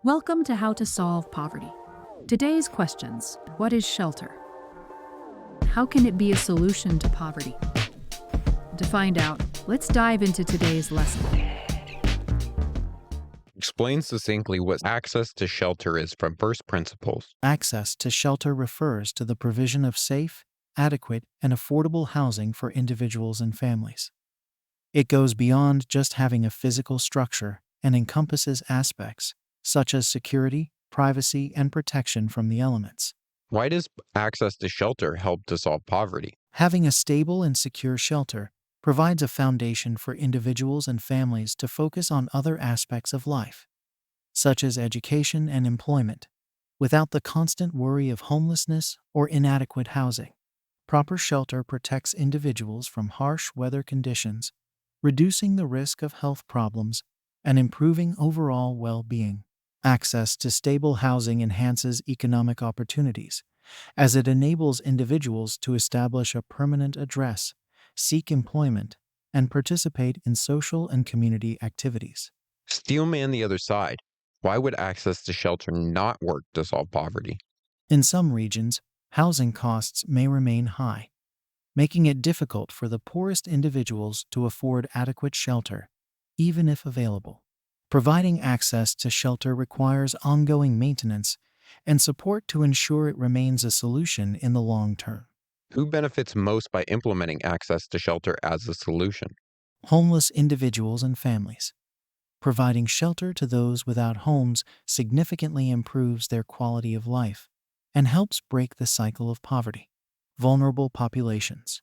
Welcome to How to Solve Poverty. Today's questions: what is shelter? How can it be a solution to poverty? To find out, let's dive into today's lesson. Explain succinctly what access to shelter is from first principles. Access to shelter refers to the provision of safe, adequate, and affordable housing for individuals and families. It goes beyond just having a physical structure and encompasses aspects such as security, privacy, and protection from the elements. Why does access to shelter help to solve poverty? Having a stable and secure shelter provides a foundation for individuals and families to focus on other aspects of life, such as education and employment, without the constant worry of homelessness or inadequate housing. Proper shelter protects individuals from harsh weather conditions, reducing the risk of health problems and improving overall well-being. Access to stable housing enhances economic opportunities, as it enables individuals to establish a permanent address, seek employment, and participate in social and community activities. Steel man the other side. Why would access to shelter not work to solve poverty? In some regions, housing costs may remain high, making it difficult for the poorest individuals to afford adequate shelter, even if available. Providing access to shelter requires ongoing maintenance and support to ensure it remains a solution in the long term. Who benefits most by implementing access to shelter as a solution? Homeless individuals and families. Providing shelter to those without homes significantly improves their quality of life and helps break the cycle of poverty. Vulnerable populations.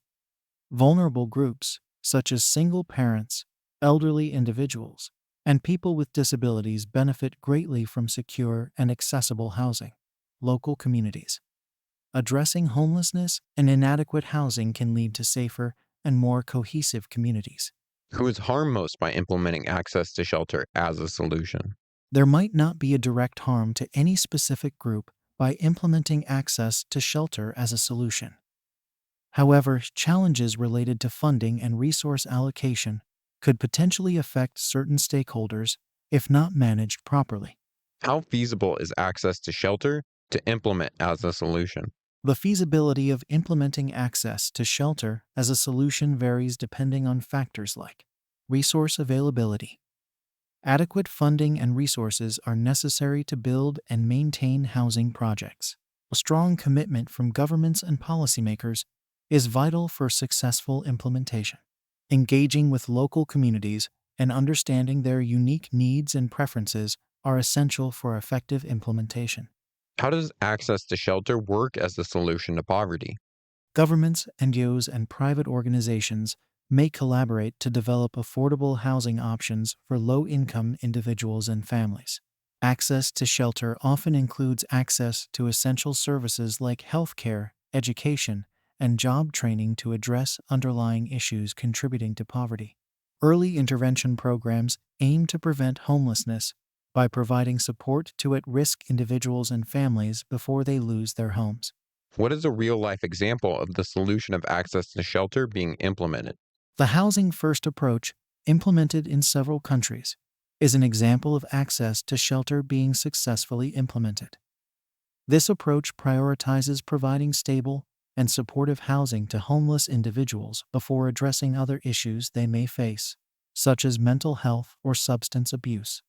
Vulnerable groups, such as single parents, elderly individuals, and people with disabilities, benefit greatly from secure and accessible housing. Local communities. Addressing homelessness and inadequate housing can lead to safer and more cohesive communities. Who is harmed most by implementing access to shelter as a solution? There might not be a direct harm to any specific group by implementing access to shelter as a solution. However, challenges related to funding and resource allocation could potentially affect certain stakeholders if not managed properly. How feasible is access to shelter to implement as a solution? The feasibility of implementing access to shelter as a solution varies depending on factors like resource availability. Adequate funding and resources are necessary to build and maintain housing projects. A strong commitment from governments and policymakers is vital for successful implementation. Engaging with local communities and understanding their unique needs and preferences are essential for effective implementation. How does access to shelter work as a solution to poverty? Governments, NGOs, and private organizations may collaborate to develop affordable housing options for low-income individuals and families. Access to shelter often includes access to essential services like healthcare, education, and job training to address underlying issues contributing to poverty. Early intervention programs aim to prevent homelessness by providing support to at-risk individuals and families before they lose their homes. What is a real life example of the solution of access to shelter being implemented? The Housing First approach, implemented in several countries, is an example of access to shelter being successfully implemented. This approach prioritizes providing stable and supportive housing to homeless individuals before addressing other issues they may face, such as mental health or substance abuse.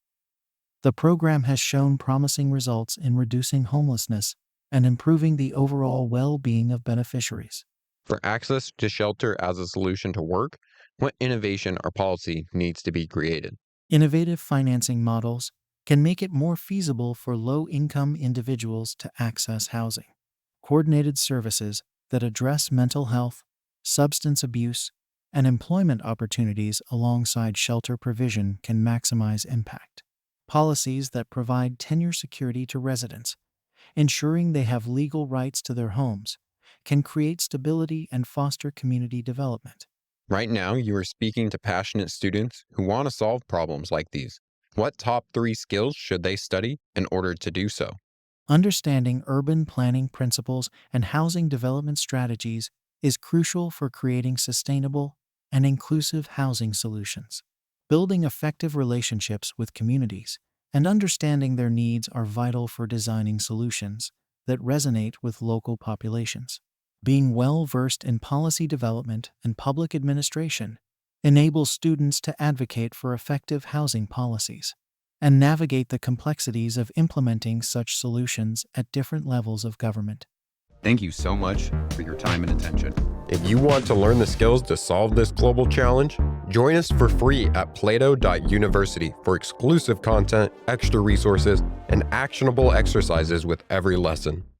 The program has shown promising results in reducing homelessness and improving the overall well-being of beneficiaries. For access to shelter as a solution to work, what innovation or policy needs to be created? Innovative financing models can make it more feasible for low-income individuals to access housing. Coordinated services that address mental health, substance abuse, and employment opportunities alongside shelter provision can maximize impact. Policies that provide tenure security to residents, ensuring they have legal rights to their homes, can create stability and foster community development. Right now, you are speaking to passionate students who want to solve problems like these. What top 3 skills should they study in order to do so? Understanding urban planning principles and housing development strategies is crucial for creating sustainable and inclusive housing solutions. Building effective relationships with communities and understanding their needs are vital for designing solutions that resonate with local populations. Being well versed in policy development and public administration enables students to advocate for effective housing policies and navigate the complexities of implementing such solutions at different levels of government. Thank you so much for your time and attention. If you want to learn the skills to solve this global challenge, join us for free at Plato University for exclusive content, extra resources, and actionable exercises with every lesson.